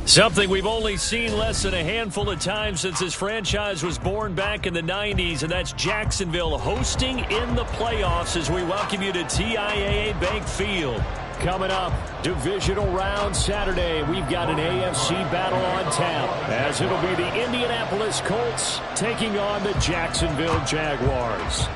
Something we've only seen less than a handful of times since this franchise was born back in the 90s, and that's Jacksonville hosting in the playoffs as we welcome you to TIAA Bank Field. Coming up, divisional round Saturday, we've got an AFC battle on tap, as it'll be the Indianapolis Colts taking on the Jacksonville Jaguars.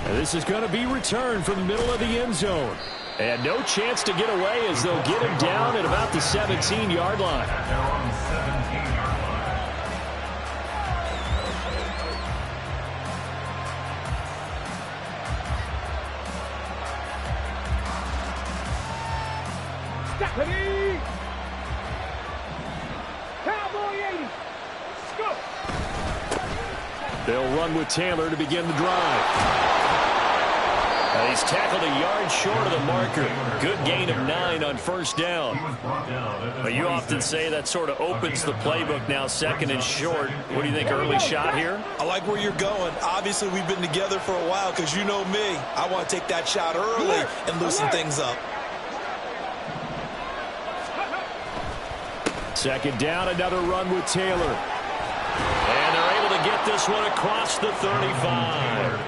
And this is going to be returned from the middle of the end zone. And no chance to get away as they'll get him down at about the 17-yard line. Ready? Cowboy 80. Go. They'll run with Taylor to begin the drive. He's tackled a yard short of the marker. Good gain of 9 on first down. But you often say that sort of opens the playbook now, second and short. What do you think, early shot here? I like where you're going. Obviously, we've been together for a while because you know me. I want to take that shot early and loosen things up. Second down, another run with Taylor. And they're able to get this one across the 35.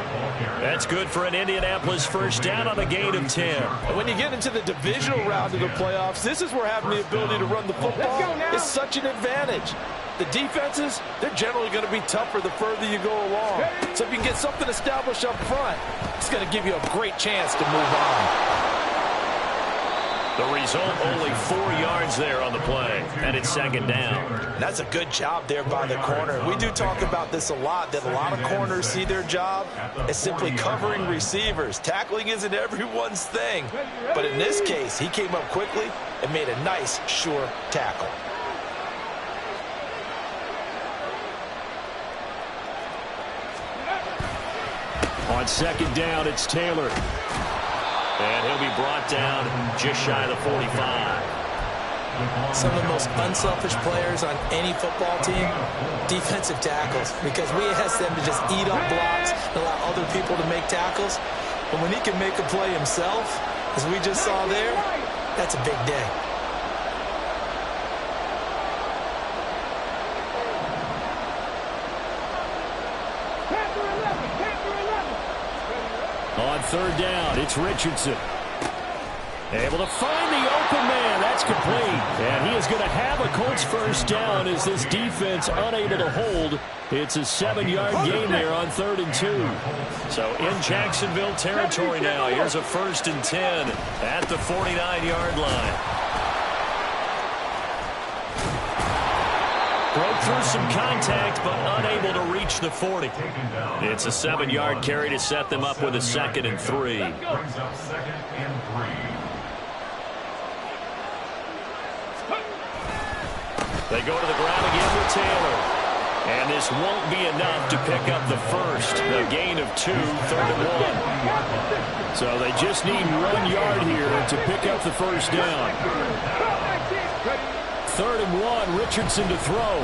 That's good for an Indianapolis first down on a gain of 10. When you get into the divisional round of the playoffs, this is where having the ability to run the football is such an advantage. The defenses, they're generally going to be tougher the further you go along. So if you can get something established up front, it's going to give you a great chance to move on. The result, only 4 yards there on the play, and it's second down. That's a good job there by the corner. We do talk about this a lot, that a lot of corners see their job as simply covering receivers. Tackling isn't everyone's thing. But in this case, he came up quickly and made a nice, sure tackle. On second down, it's Taylor. And he'll be brought down just shy of the 45. Some of the most unselfish players on any football team, defensive tackles, because we ask them to just eat up blocks and allow other people to make tackles. But when he can make a play himself, as we just saw there, that's a big day. On third down, it's Richardson. Able to find the open man. That's complete. And he is going to have a Colts first down as this defense unable to hold. It's a 7-yard gain there on 3rd and 2. So in Jacksonville territory now. Here's a 1st and 10 at the 49-yard line. Broke through some contact, but unable to reach the 40. It's a 7-yard carry to set them up with a 2nd and 3. They go to the ground again with Taylor. And this won't be enough to pick up the first. A gain of 2, 3rd and 1. So they just need 1 yard here to pick up the first down. 3rd and 1, Richardson to throw.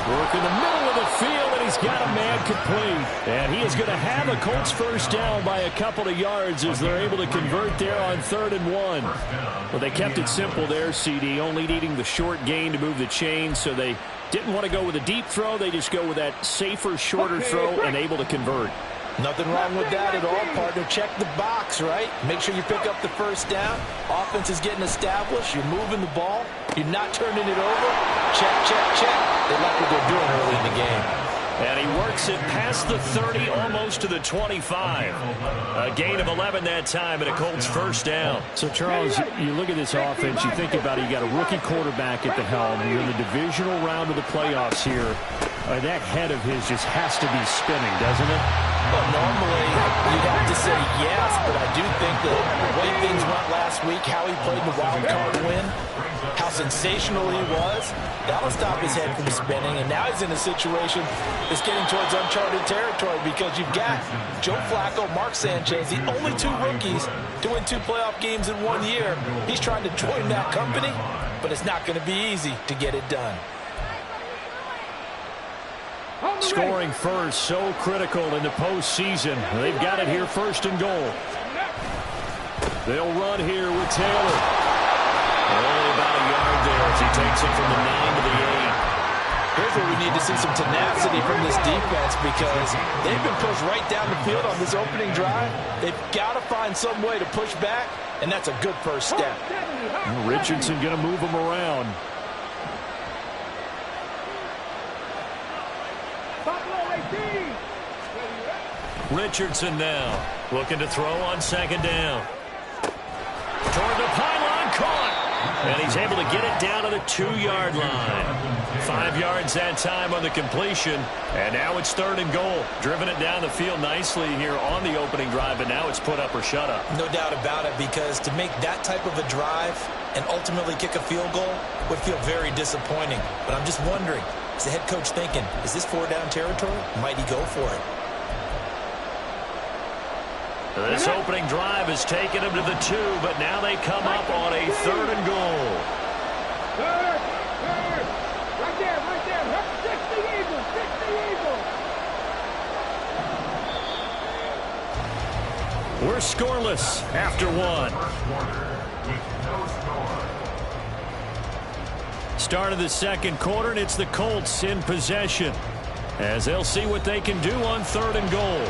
Work in the middle of the field, and he's got a man complete. And he is going to have a Colts first down by a couple of yards as they're able to convert there on 3rd and 1. Well, they kept it simple there, CD, only needing the short gain to move the chains, so they didn't want to go with a deep throw. They just go with that safer, shorter throw and able to convert. Nothing wrong with that at all, partner. Check the box, right? Make sure you pick up the first down. Offense is getting established. You're moving the ball. You're not turning it over. Check, check, check. They like what they're doing early in the game. And he works it past the 30, almost to the 25. A gain of 11 that time, and a Colts first down. So, Charles, you look at this offense, you think about it, you got a rookie quarterback at the helm. You're in the divisional round of the playoffs here. That head of his just has to be spinning, doesn't it? Well, normally you'd have to say yes, but I do think that the way things went last week, how he played the wild card win, how sensational he was, that'll stop his head from spinning. And now he's in a situation that's getting towards uncharted territory because you've got Joe Flacco, Mark Sanchez, the only two rookies to win 2 playoff games in 1 year. He's trying to join that company, but it's not going to be easy to get it done. Scoring first, so critical in the postseason. They've got it here, 1st and goal. They'll run here with Taylor. Only about a yard there as he takes it from the 9 to the 8. Here's where we need to see some tenacity from this defense because they've been pushed right down the field on this opening drive. They've got to find some way to push back, and that's a good first step. Richardson going to move him around. Richardson now looking to throw on 2nd down. Toward the pylon, caught. And he's able to get it down to the 2-yard line. 5 yards that time on the completion. And now it's 3rd and goal. Driven it down the field nicely here on the opening drive, but now it's put up or shut up. No doubt about it, because to make that type of a drive and ultimately kick a field goal would feel very disappointing. But I'm just wondering, is the head coach thinking, is this 4-down territory? Might he go for it? This opening drive has taken them to the 2, but now they come up on a 3rd and goal. Third. Right there. Fix the Eagles. We're scoreless after 1. Start of the 2nd quarter, and it's the Colts in possession as they'll see what they can do on 3rd and goal.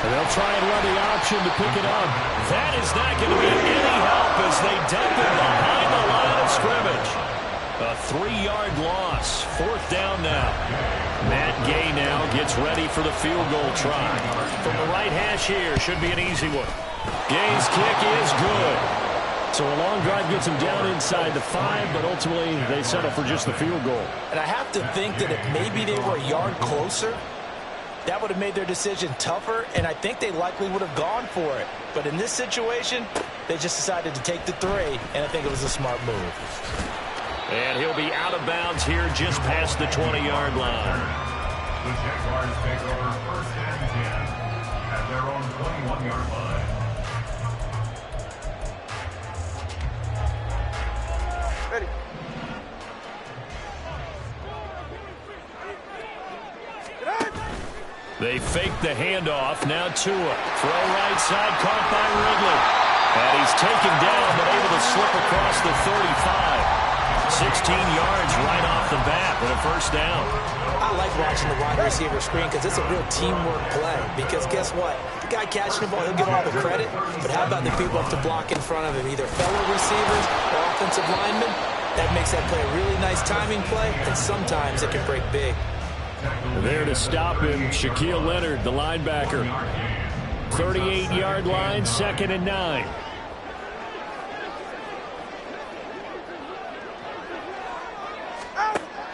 They'll try and run the option to pick it up. That is not going to be any help as they dump it behind the line of scrimmage. A 3-yard loss. 4th down now. Matt Gay now gets ready for the field goal try. From the right hash here, should be an easy one. Gay's kick is good. So a long drive gets them down inside the 5, but ultimately they settle for just the field goal. And I have to think that if maybe they were a yard closer, that would have made their decision tougher, and I think they likely would have gone for it. But in this situation, they just decided to take the 3, and I think it was a smart move. And he'll be out of bounds here just past the 20-yard line. The Jaguars take over 1st and 10 at their own 21-yard line. Ready. They fake the handoff. Now Tua. Throw right side, caught by Ridley. And he's taken down, but able to slip across the 35. 16 yards right off the bat with a 1st down. I like watching the wide receiver screen because it's a real teamwork play. Because guess what? The guy catching the ball, he'll get all the credit. But how about the people have to block in front of him, either fellow receivers or offensive linemen? That makes that play a really nice timing play, and sometimes it can break big. There to stop him, Shaquille Leonard, the linebacker. 38-yard line, 2nd and 9.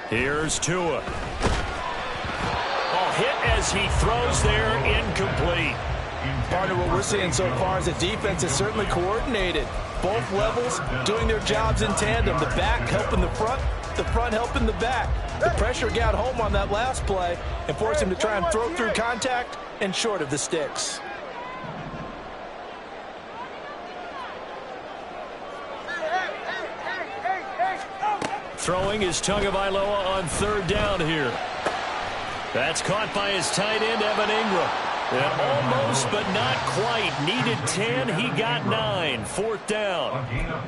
Here's Tua. Ball hit as he throws there, incomplete. Partner, what we're seeing so far is the defense is certainly coordinated. Both levels doing their jobs in tandem. The back helping the front helping the back. The pressure got home on that last play and forced him to try and throw through contact and short of the sticks. Throwing is Tagovailoa on 3rd down here. That's caught by his tight end, Evan Ingram. And almost, but not quite. Needed 10, he got 9. 4th down.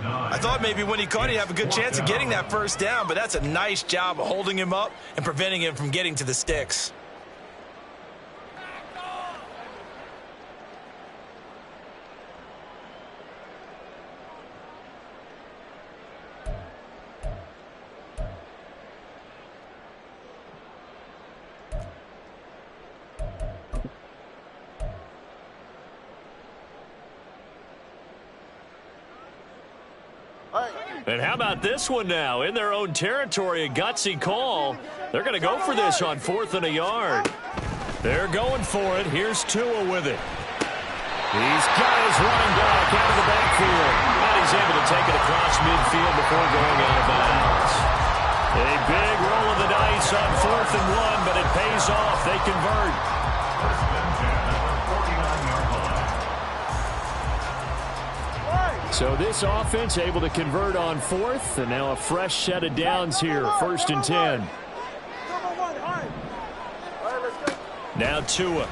I thought maybe when he caught, he'd have a good chance of getting that 1st down, but that's a nice job of holding him up and preventing him from getting to the sticks. And how about this one now? In their own territory, a gutsy call. They're going to go for this on 4th and a yard. They're going for it. Here's Tua with it. He's got his running back out of the backfield. And he's able to take it across midfield before going out of bounds. A big roll of the dice on 4th and 1, but it pays off. They convert. First and 10 at the 49-yard line. So this offense able to convert on 4th, and now a fresh set of downs here. 1st and 10. Now Tua.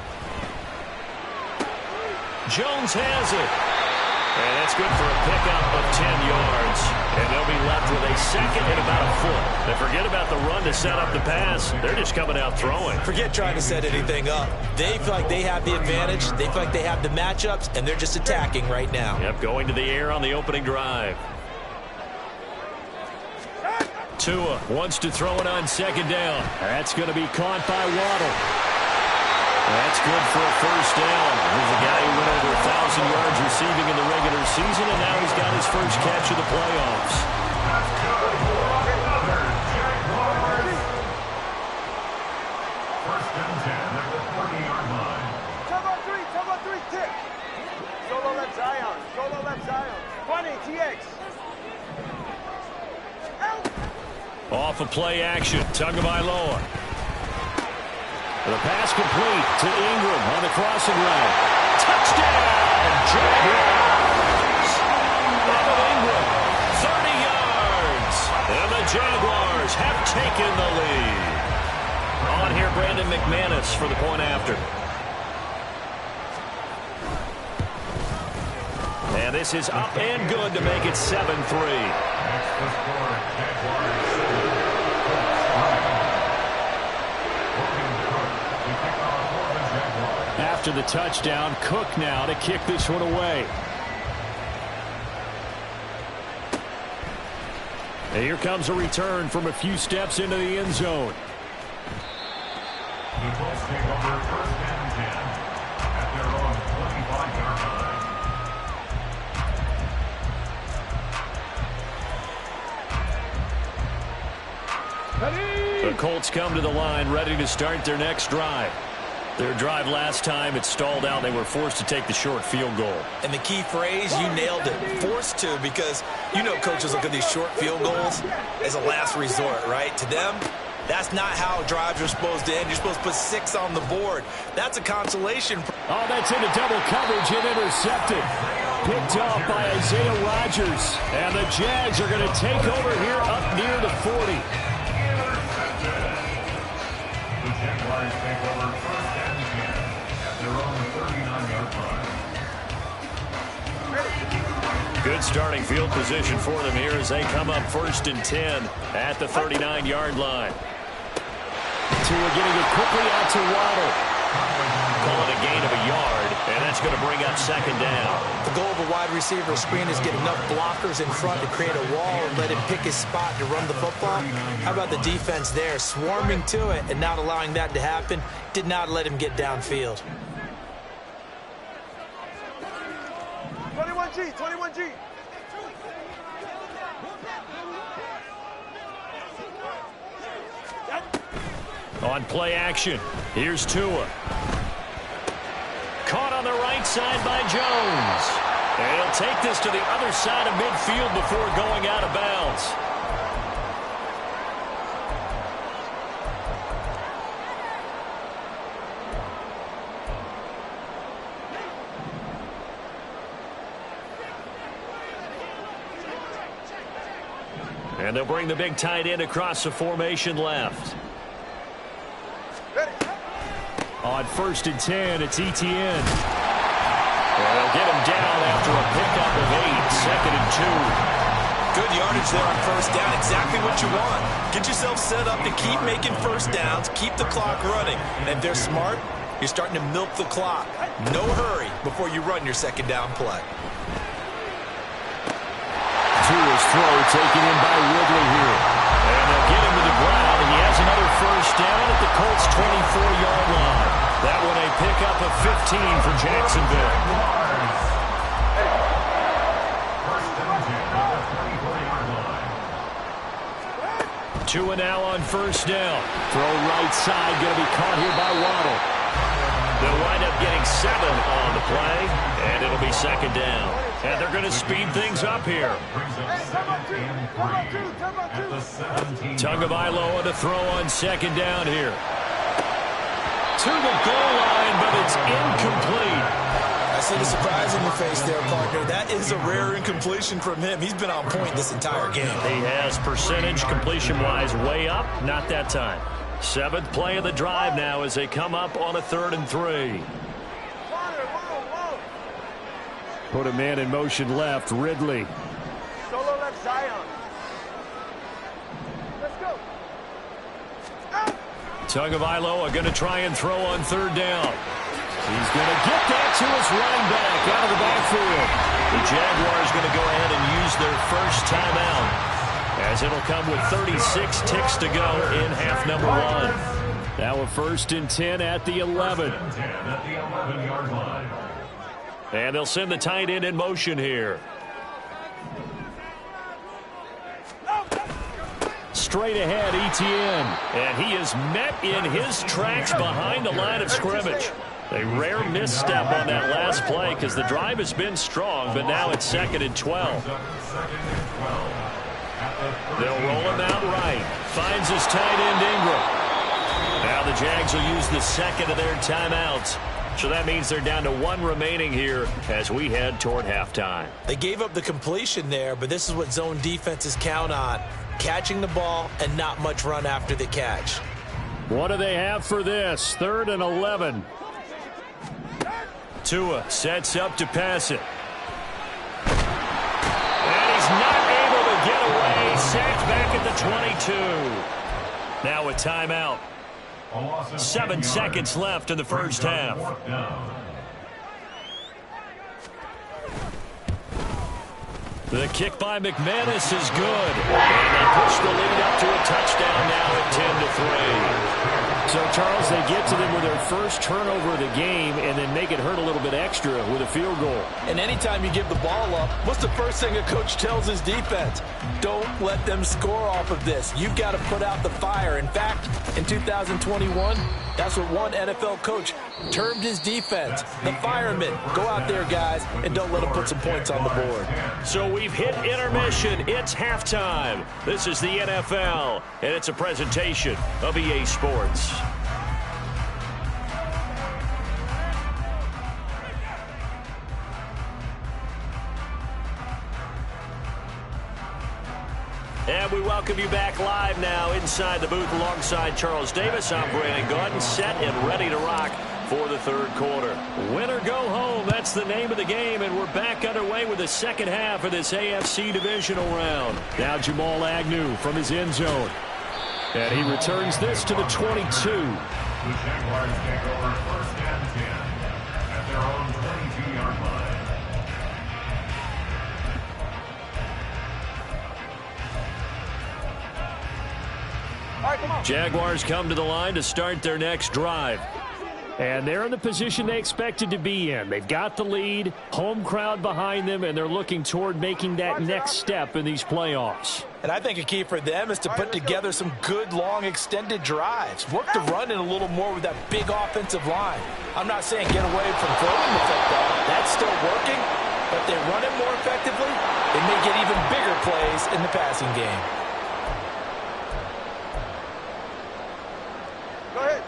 Jones has it. And that's good for a pickup of 10 yards. And they'll be left with a second and about a foot. And forget about the run to set up the pass. They're just coming out throwing. Forget trying to set anything up. They feel like they have the advantage. They feel like they have the matchups, and they're just attacking right now. Yep, going to the air on the opening drive. Tua wants to throw it on 2nd down. That's going to be caught by Waddle. That's good for a 1st down. Here's a guy who went over 1,000 yards receiving in the regular season, and now he's got his first catch of the playoffs. First and 10 at the 40-yard line. Cover 3, tip. Solo left Zion. 20, TX. Off a play action. Tagovailoa. The pass complete to Ingram on the crossing route. Touchdown, Jaguars! Evan Ingram, 30 yards. And the Jaguars have taken the lead. On here, Brandon McManus for the point after. And this is up and good to make it 7-3. Next to score, Jaguars. After the touchdown, Cook now to kick this one away. And here comes a return from a few steps into the end zone. The Colts take over 1st and 10 at their own 25-yard line. The Colts come to the line ready to start their next drive. Their drive last time, it stalled out. They were forced to take the short field goal. And the key phrase, you nailed it, forced to, because you know coaches look at these short field goals as a last resort, right? To them, that's not how drives are supposed to end. You're supposed to put 6 on the board. That's a consolation. Oh, that's into double coverage and intercepted. Picked off by Isaiah Rodgers. And the Jags are going to take over here up near the 40. The Jaguars take over 1st and 10 at their own 39-yard line. Good starting field position for them here as they come up 1st and 10 at the 39-yard line. Tua getting it quickly out to Waddle. Call it a gain of a yard, and that's going to bring up 2nd down. The goal of a wide receiver screen is get enough blockers in front to create a wall and let him pick his spot to run the football. How about the defense there, swarming to it and not allowing that to happen? Did not let him get downfield. 21G. On play action, here's Tua. Caught on the right side by Jones. And he'll take this to the other side of midfield before going out of bounds. And they'll bring the big tight end across the formation left. On 1st and 10, it's Etienne. Well, they'll get him down after a pickup of 8, 2nd and 2. Good yardage there on 1st down. Exactly what you want. Get yourself set up to keep making 1st downs, keep the clock running. And if they're smart, you're starting to milk the clock. No hurry before you run your 2nd down play. Tua's throw taken in by Ridley here. And they'll get him to the ground, and he has another 1st down at the Colts' 24-yard line. That one a pickup of 15 for Jacksonville. First and 10 at the 34-yard Tua now on first down. Throw right side, going to be caught here by Waddle. They'll wind up getting 7 on the play, and it'll be second down. And they're going to speed things up here. Tagovailoa to throw on second down here. To the goal line, but it's incomplete. I see the surprise in your face there, partner. That is a rare incompletion from him. He's been on point this entire game. He has percentage completion-wise way up. Not that time. 7th play of the drive now as they come up on a 3rd and 3. Put a man in motion left. Ridley. Solo left Zion. Let's go. Tagovailoa going to try and throw on 3rd down. He's going to get that to his running back out of the backfield. The Jaguars going to go ahead and use their first timeout, as it'll come with 36 ticks to go in half number 1. Now a 1st and 10 at the 11. And they'll send the tight end in motion here. Straight ahead, Etienne. And he is met in his tracks behind the line of scrimmage. A rare misstep on that last play because the drive has been strong, but now it's 2nd and 12. They'll roll him out right. Finds his tight end Ingram. Now the Jags will use the 2nd of their timeouts. So that means they're down to 1 remaining here as we head toward halftime. They gave up the completion there, but this is what zone defenses count on. Catching the ball and not much run after the catch. What do they have for this? 3rd and 11. Tua sets up to pass it. And he's not able to get away. Sacked back at the 22. Now a timeout. 7 seconds left in the first half. The kick by McManus is good. And they push the lead up to a touchdown now at 10-3. So, Charles, they get to them with their first turnover of the game and then make it hurt a little bit extra with a field goal. And anytime you give the ball up, what's the first thing a coach tells his defense? Don't let them score off of this. You've got to put out the fire. In fact, in 2021, that's what one NFL coach termed his defense. The firemen. Go out there, guys, and don't let them put some points on the board. So we've hit intermission. It's halftime. This is the NFL, and it's a presentation of EA Sports. And we welcome you back live now inside the booth alongside Charles Davis. I'm Brandon Gordon, set and ready to rock for the 3rd quarter. Win or go home, that's the name of the game, and we're back underway with the second half of this AFC Divisional round. Now Jamal Agnew from his end zone. And he returns this to the 22. The Jaguars take over 1st and 10 at their own 22-yard line. Jaguars come to the line to start their next drive. And they're in the position they expected to be in. They've got the lead, home crowd behind them, and they're looking toward making that next step in these playoffs. And I think a key for them is to put together some good, long, extended drives. Work the run in a little more with that big offensive line. I'm not saying get away from throwing the football. That's still working, but they run it more effectively. They may get even bigger plays in the passing game. Go ahead.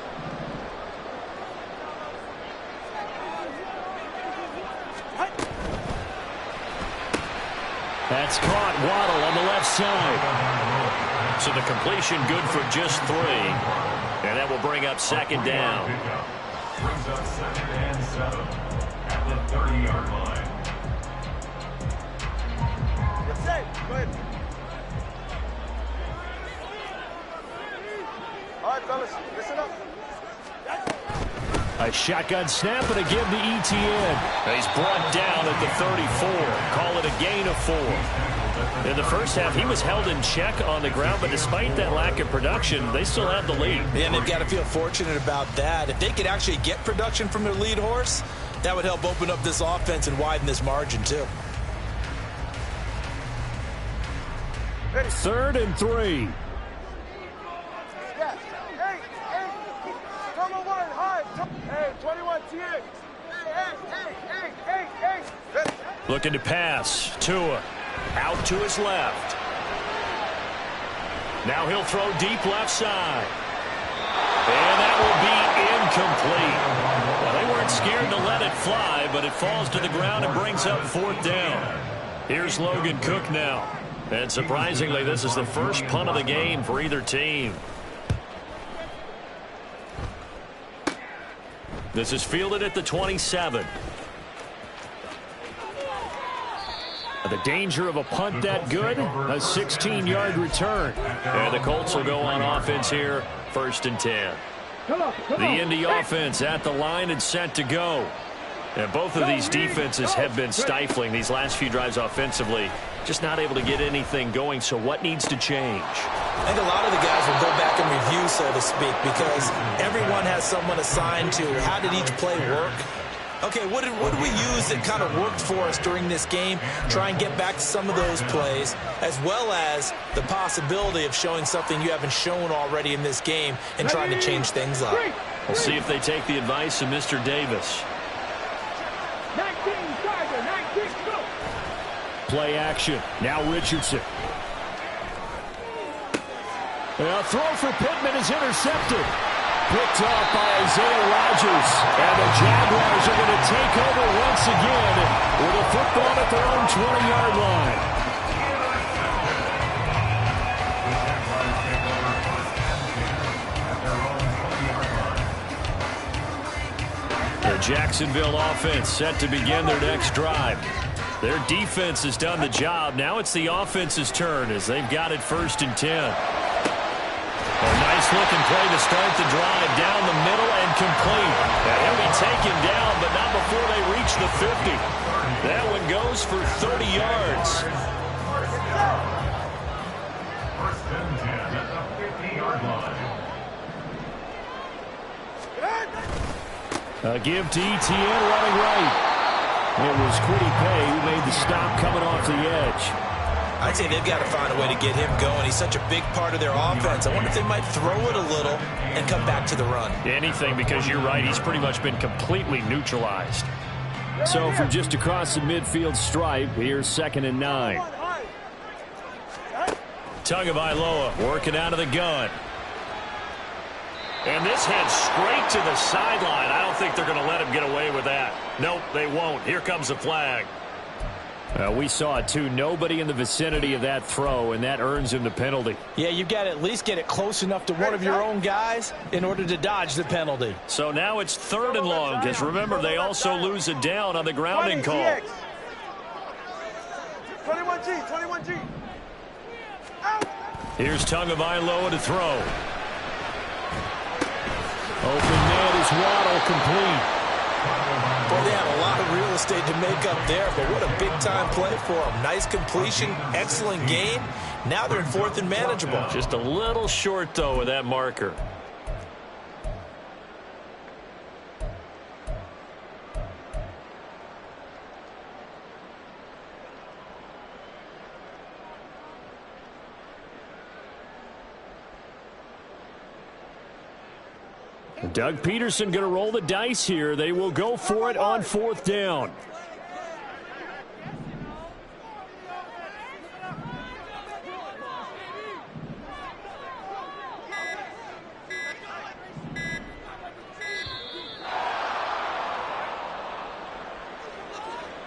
That's caught. Waddle on the left side. So the completion good for just 3. And that will bring up 2nd down. Brings up 2nd and 7 at the 30-yard line. It's safe. Go ahead. All right, fellas, listen up. A shotgun snap and a give to Etienne. He's brought down at the 34. Call it a gain of 4. In the first half, he was held in check on the ground, but despite that lack of production, they still have the lead. And they've got to feel fortunate about that. If they could actually get production from their lead horse, that would help open up this offense and widen this margin, too. 3rd and 3. Hey, 21, TX. Hey. Looking to pass. Tua out to his left. Now he'll throw deep left side. And that will be incomplete. Well, they weren't scared to let it fly, but it falls to the ground and brings up 4th down. Here's Logan Cook now. And surprisingly, this is the first punt of the game for either team. This is fielded at the 27. The danger of a punt that good, a 16-yard return. And the Colts will go on offense here, 1st and 10. The Indy offense at the line and set to go. And both of these defenses have been stifling these last few drives offensively. Just not able to get anything going, so what needs to change? I think a lot of the guys will go back and review, so to speak, because everyone has someone assigned to how did each play work. Okay, what did we use that kind of worked for us during this game? Try and get back to some of those plays, as well as the possibility of showing something you haven't shown already in this game and trying to change things up. We'll see if they take the advice of Mr. Davis. 19, Tiger, 19, go. Play action. Now Richardson. A throw for Pittman is intercepted. Picked off by Isaiah Rodgers. And the Jaguars are going to take over once again with a football at their own 20-yard line. The Jacksonville offense set to begin their next drive. Their defense has done the job. Now it's the offense's turn as they've got it 1st and 10. A nice-looking play to start the drive down the middle and complete. And he'll be taken down, but not before they reach the 50. That one goes for 30 yards. 1st and 10 at the 50-yard line. A give to Etienne running right. It was Kwity Paye who made the stop coming off the edge. I'd say they've got to find a way to get him going. He's such a big part of their offense. I wonder if they might throw it a little and come back to the run. Anything, because you're right. He's pretty much been completely neutralized. So from just across the midfield stripe, here's 2nd and 9. Tagovailoa working out of the gun. And this heads straight to the sideline. I don't think they're going to let him get away with that. Nope, they won't. Here comes the flag. We saw it, too. Nobody in the vicinity of that throw, and that earns him the penalty. Yeah, you've got to at least get it close enough to one of your own guys in order to dodge the penalty. So now it's 3rd and long, because remember, they also lose it down on the grounding call. 21G. Here's Tagovailoa to throw. Open man is Waddle, complete. Boy, they have a lot of real estate to make up there, but what a big-time play for them. Nice completion, excellent gain. Now they're in 4th and manageable. Just a little short, though, with that marker. Doug Peterson going to roll the dice here. They will go for it on 4th down.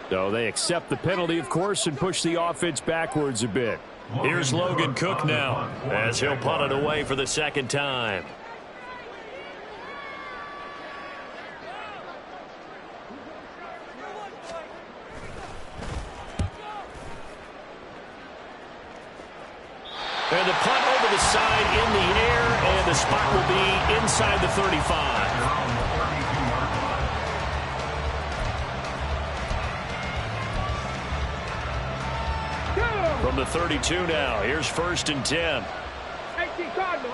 So they accept the penalty, of course, and push the offense backwards a bit. Here's Logan Cook now as he'll punt it away for the 2nd time. And the punt over the side in the air, and the spot will be inside the 35. From the 32 now, here's 1st and 10. 18 Cardinal.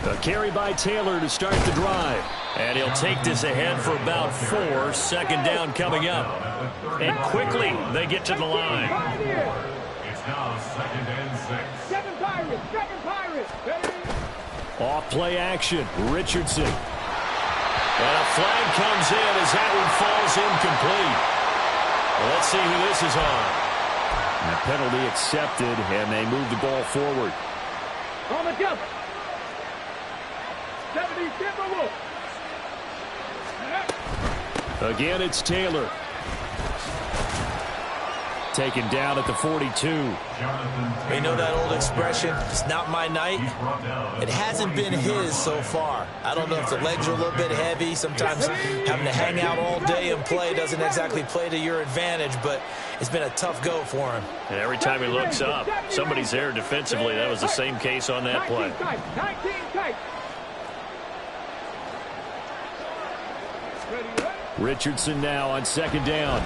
A carry by Taylor to start the drive. And he'll take this ahead for about 4. 2nd down coming up. And quickly they get to the line. It's now 2nd and 6. 7 Pirates. Off play action. Richardson. And a flag comes in as that one falls incomplete. Well, let's see who this is on. And a penalty accepted, and they move the ball forward. On the jump. 70 Timberwolves. Again, it's Taylor. Taken down at the 42. You know that old expression, it's not my night? It hasn't been his so far. I don't know if the legs are a little bit heavy. Sometimes having to hang out all day and play doesn't exactly play to your advantage, but it's been a tough go for him. And every time he looks up, somebody's there defensively. That was the same case on that play. 19 tight. Richardson now on second down.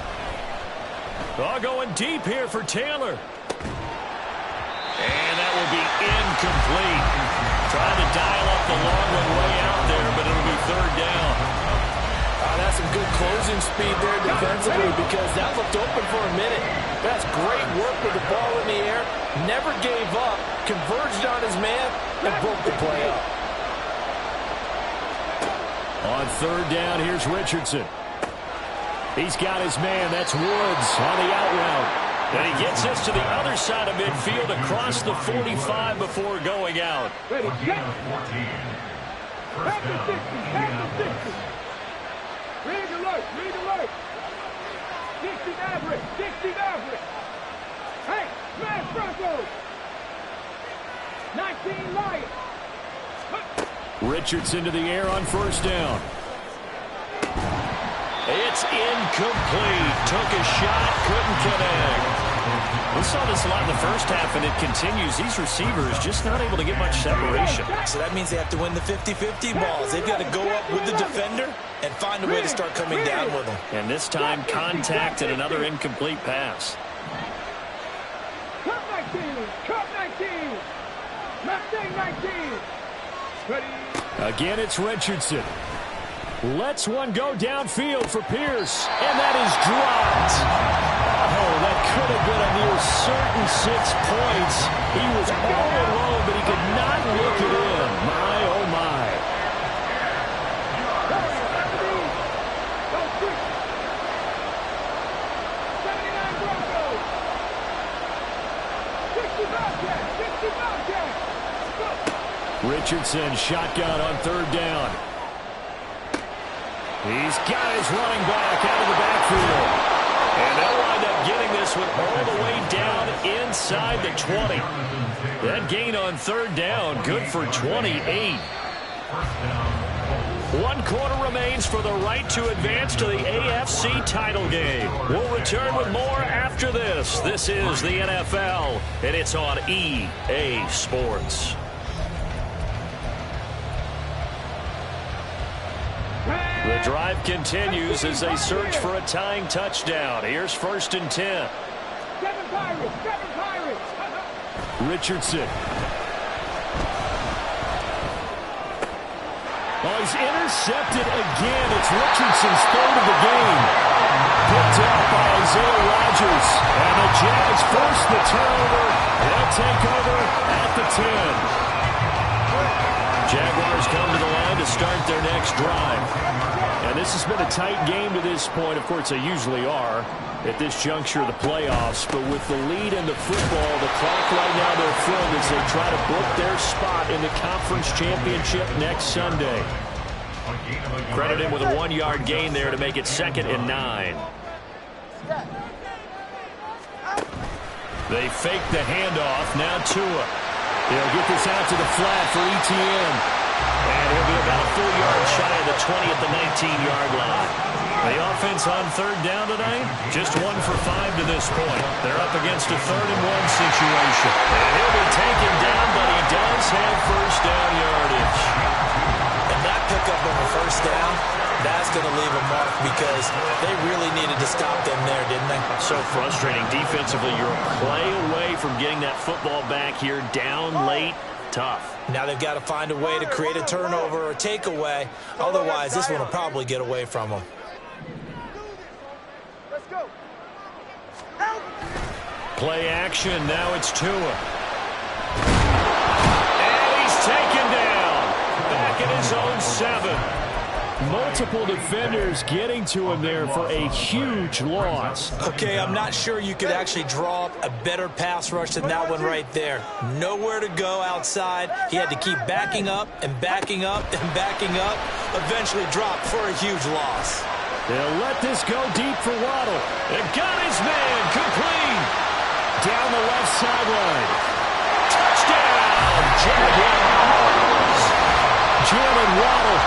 Oh, going deep here for Taylor. And that will be incomplete. Trying to dial up the long one way out there, but it'll be third down. That's some good closing speed there defensively because that looked open for a minute. That's great work with the ball in the air. Never gave up. Converged on his man and broke the play up. On third down, here's Richardson. He's got his man. That's Woods on the out route. And he gets us to the other side of midfield across the 45 before going out. Ready, get. Back to 60, back to 60. Read alert, read alert. 60 average, 60 average. Hey, smash Broncos. 19 Lions. Richardson to the air on first down. It's incomplete. Took a shot, couldn't connect. We saw this a lot in the first half, and it continues. These receivers just not able to get much separation. So that means they have to win the 50-50 balls. They've got to go up with the defender and find a way to start coming down with them. And this time, contact and another incomplete pass. Cut 19, cut 19. Mustang 19. Ready. Again, it's Richardson. Lets one go downfield for Pierce, and that is dropped. Oh, that could have been a near certain 6 points. He was all alone, but he could not look it in. My, oh, my. Richardson shotgun on third down. He's got his running back out of the backfield. And they'll wind up getting this one all the way down inside the 20. That gain on third down, good for 28. 1 quarter remains for the right to advance to the AFC title game. We'll return with more after this. This is the NFL, and it's on EA Sports. The drive continues as they search for a tying touchdown. Here's first and 10. 7 Pirates, 7 Pirates. Richardson. Oh, he's intercepted again. It's Richardson's third of the game. Picked up by Isaiah Rodgers. And the Jags force the turnover. They'll take over at the 10. Jaguars come to the line to start their next drive. And this has been a tight game to this point. Of course, they usually are at this juncture of the playoffs. But with the lead in the football, the clock right now their friend as they try to book their spot in the conference championship next Sunday. Credit him with a 1-yard gain there to make it 2nd and 9. They fake the handoff. Now Tua. They'll get this out to the flat for ETN. And he'll be about a full yard shy of the 20 at the 19-yard line. The offense on third down tonight, just 1 for 5 to this point. They're up against a 3rd and 1 situation. And he'll be taken down, but he does have first down yardage. And that pickup of a first down, that's going to leave a mark because they really needed to stop them there, didn't they? So frustrating. Defensively, you're a play away from getting that football back here down late. Tough. Now they've got to find a way to create a turnover or takeaway. Otherwise, this one will probably get away from them. Let's go. Play action. Now it's Tua. And he's taken down. Back at his own 7. Multiple defenders getting to him there for a huge loss. Okay, I'm not sure you could actually draw up a better pass rush than that one right there. Nowhere to go outside. He had to keep backing up and backing up and backing up. Eventually dropped for a huge loss. They'll let this go deep for Waddle. It got his man complete. Down the left sideline. Touchdown, Jaguars. Jalen Waddle,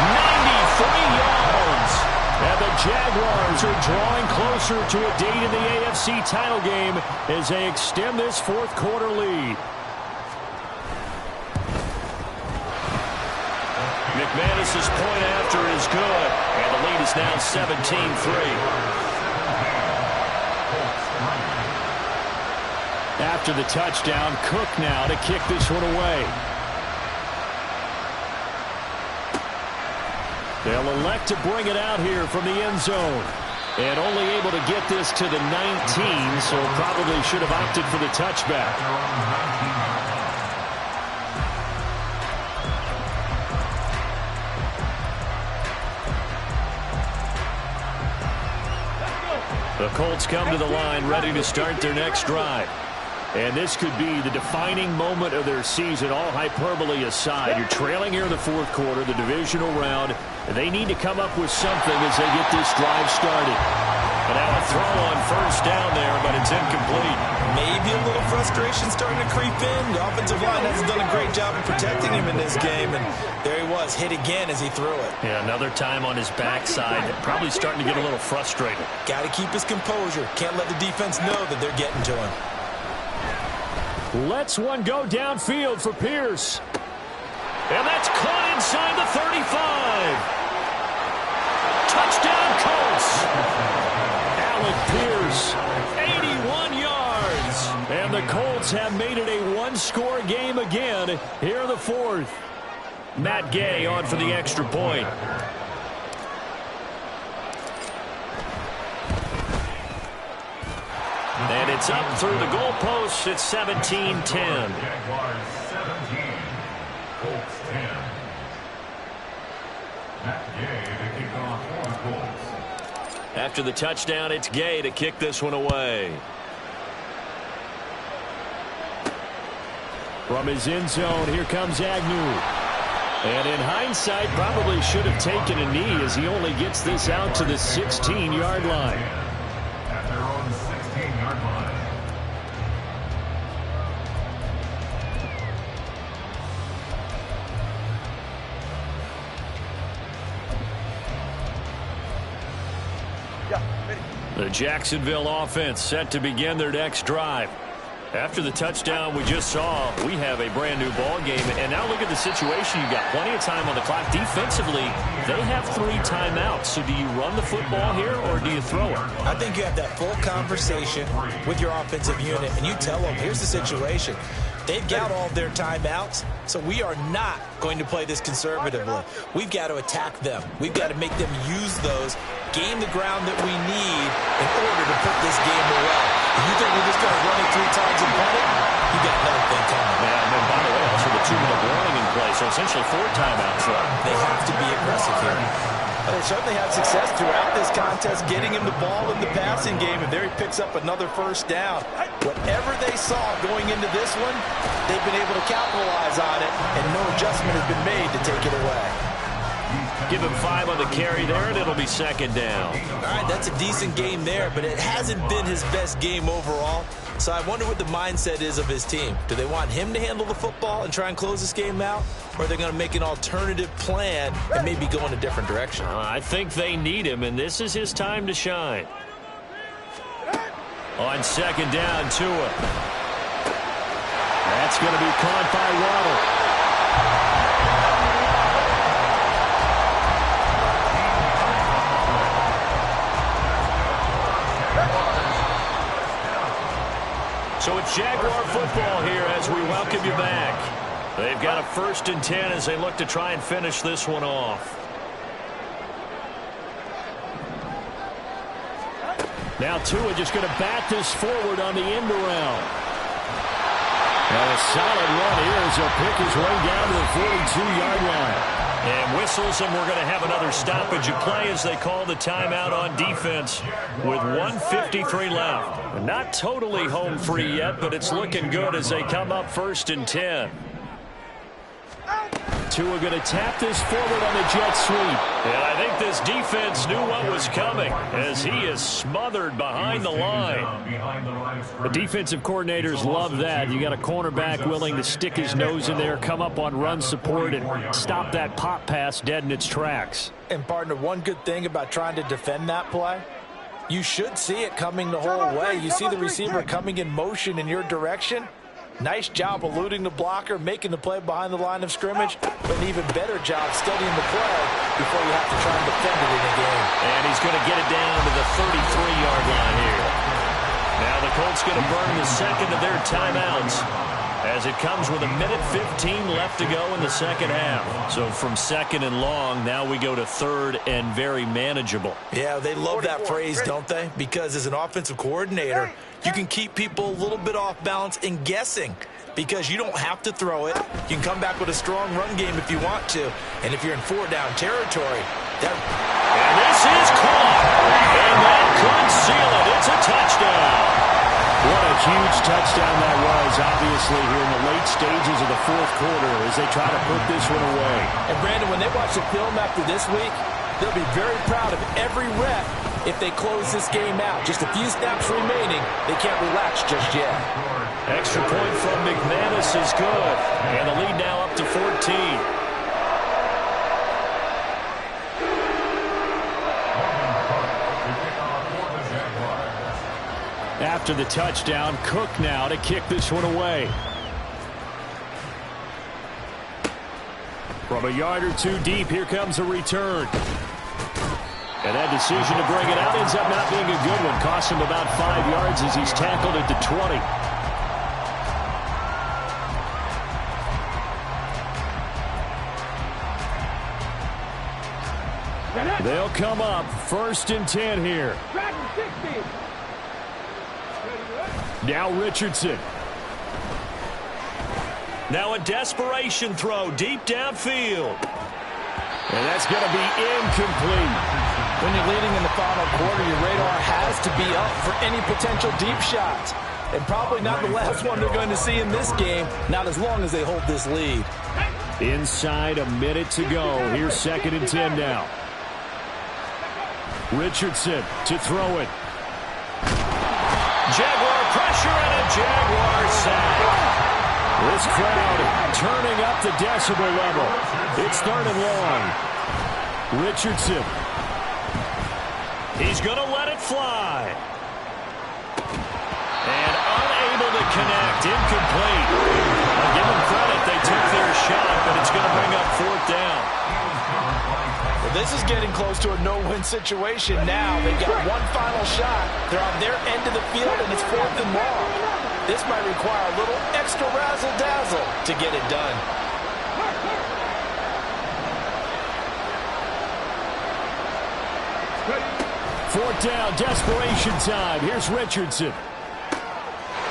93 yards. And the Jaguars are drawing closer to a date in the AFC title game as they extend this fourth quarter lead. McManus's point after is good, and the lead is now 17-3. After the touchdown, Cook now to kick this one away. They'll elect to bring it out here from the end zone. And only able to get this to the 19, so probably should have opted for the touchback. The Colts come to the line ready to start their next drive. And this could be the defining moment of their season, all hyperbole aside. You're trailing here in the fourth quarter, the divisional round. They need to come up with something as they get this drive started. And now a throw on first down there, but it's incomplete. Maybe a little frustration starting to creep in. The offensive line hasn't done a great job of protecting him in this game. And there he was, hit again as he threw it. Yeah, another time on his backside. Probably starting to get a little frustrated. Got to keep his composure. Can't let the defense know that they're getting to him. Lets one go downfield for Pierce. And that's caught inside the 35. Touchdown Colts. Alec Pierce, 81 yards. And the Colts have made it a one-score game again here in the fourth. Matt Gay on for the extra point. And it's up through the goalposts. It's 17-10. Jaguars 17, Colts 10. Matt Gay to kick off for the Colts. After the touchdown, it's Gay to kick this one away. From his end zone, here comes Agnew. And in hindsight, probably should have taken a knee as he only gets this out to the 16-yard line. At their own 16-yard line. The Jacksonville offense set to begin their next drive. After the touchdown we just saw, we have a brand new ball game. And now look at the situation. You've got plenty of time on the clock. Defensively, they have 3 timeouts. So do you run the football here or do you throw it? I think you have that full conversation with your offensive unit, and you tell them, here's the situation. They've got all their timeouts, so we are not going to play this conservatively. We've got to attack them. We've got to make them use those, gain the ground that we need in order to put this game away. If you think we're just going to run it 3 times and punt it, you got another thing coming. Yeah, and then by the way, also the 2-minute warning in play, so essentially 4 timeouts left. They have to be aggressive here. They certainly had success throughout this contest getting him the ball in the passing game, and there he picks up another first down. Whatever they saw going into this one, they've been able to capitalize on it, and no adjustment has been made to take it away. Give him 5 on the carry there, and it'll be second down. All right, that's a decent game there, but it hasn't been his best game overall. So I wonder what the mindset is of his team. Do they want him to handle the football and try and close this game out? Or are they going to make an alternative plan and maybe go in a different direction? I think they need him, and this is his time to shine. On second down, Tua. That's going to be caught by Waddle. So it's Jaguar football here as we welcome you back. They've got a 1st and 10 as they look to try and finish this one off. Now Tua just going to bat this forward on the end around. And a solid run here as he'll pick his way down to the 42-yard line. And whistles, and we're going to have another stoppage of play as they call the timeout on defense with 1:53 left. Not totally home free yet, but it's looking good as they come up 1st and 10. Tua going to tap this forward on the jet sweep. And I think this defense knew what was coming as he is smothered behind the line. The defensive coordinators love that. You got a cornerback willing to stick his nose in there, come up on run support, and stop that pop pass dead in its tracks. And, partner, one good thing about trying to defend that play, you should see it coming the whole way. You see the receiver coming in motion in your direction. Nice job eluding the blocker, making the play behind the line of scrimmage, but an even better job studying the play before you have to try and defend it in a game. And he's going to get it down to the 33-yard line here. Now the Colts going to burn the second of their timeouts as it comes with 1:15 left to go in the second half. So from second and long, now we go to third and very manageable. Yeah, they love that phrase, don't they? Because as an offensive coordinator, you can keep people a little bit off balance and guessing because you don't have to throw it. You can come back with a strong run game if you want to. And if you're in 4-down territory, and this is caught. And that could seal it. It's a touchdown. What a huge touchdown that was, obviously, here in the late stages of the fourth quarter as they try to put this one away. And, Brandon, when they watch the film after this week, they'll be very proud of every rep if they close this game out. Just a few snaps remaining. They can't relax just yet. Extra point from McManus is good. And the lead now up to 14. After the touchdown, Cook now to kick this one away. From a yard or two deep, here comes a return. And that decision to bring it out ends up not being a good one. Cost him about 5 yards as he's tackled at the 20. They'll come up 1st and 10 here. Now Richardson. Now a desperation throw deep downfield. And that's going to be incomplete. When you're leading in the final quarter, your radar has to be up for any potential deep shots. And probably not the last one they're going to see in this game, not as long as they hold this lead. Inside a minute to go. Here's 2nd and 10 now. Richardson to throw it. Jaguar pressure and a Jaguar sack. This crowd turning up the decibel level. It's 3rd and long. Richardson. He's going to let it fly. And unable to connect. Incomplete. I'll give them credit. They took their shot, but it's going to bring up 4th down. Well, this is getting close to a no-win situation now. They've got one final shot. They're on their end of the field, and it's 4th and long. This might require a little extra razzle-dazzle to get it done. Fourth down, desperation time. Here's Richardson.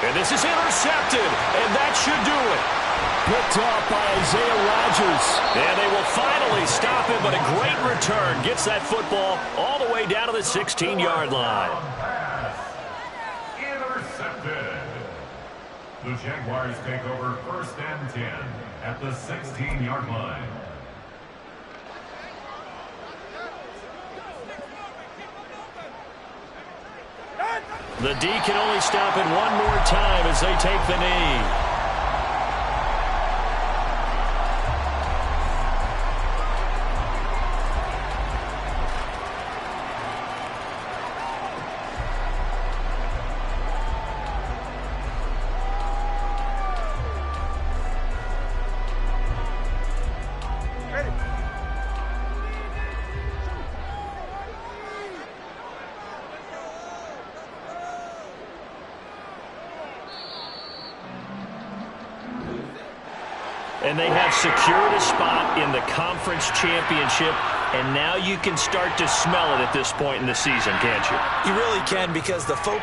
And this is intercepted, and that should do it. Picked off by Isaiah Rodgers. And they will finally stop him, but a great return. Gets that football all the way down to the 16-yard line. Intercepted. The Jaguars take over 1st and 10 at the 16-yard line. The D can only stop it one more time as they take the knee. And they have secured a spot in the conference championship, and now you can start to smell it at this point in the season, can't you? You really can, because the focus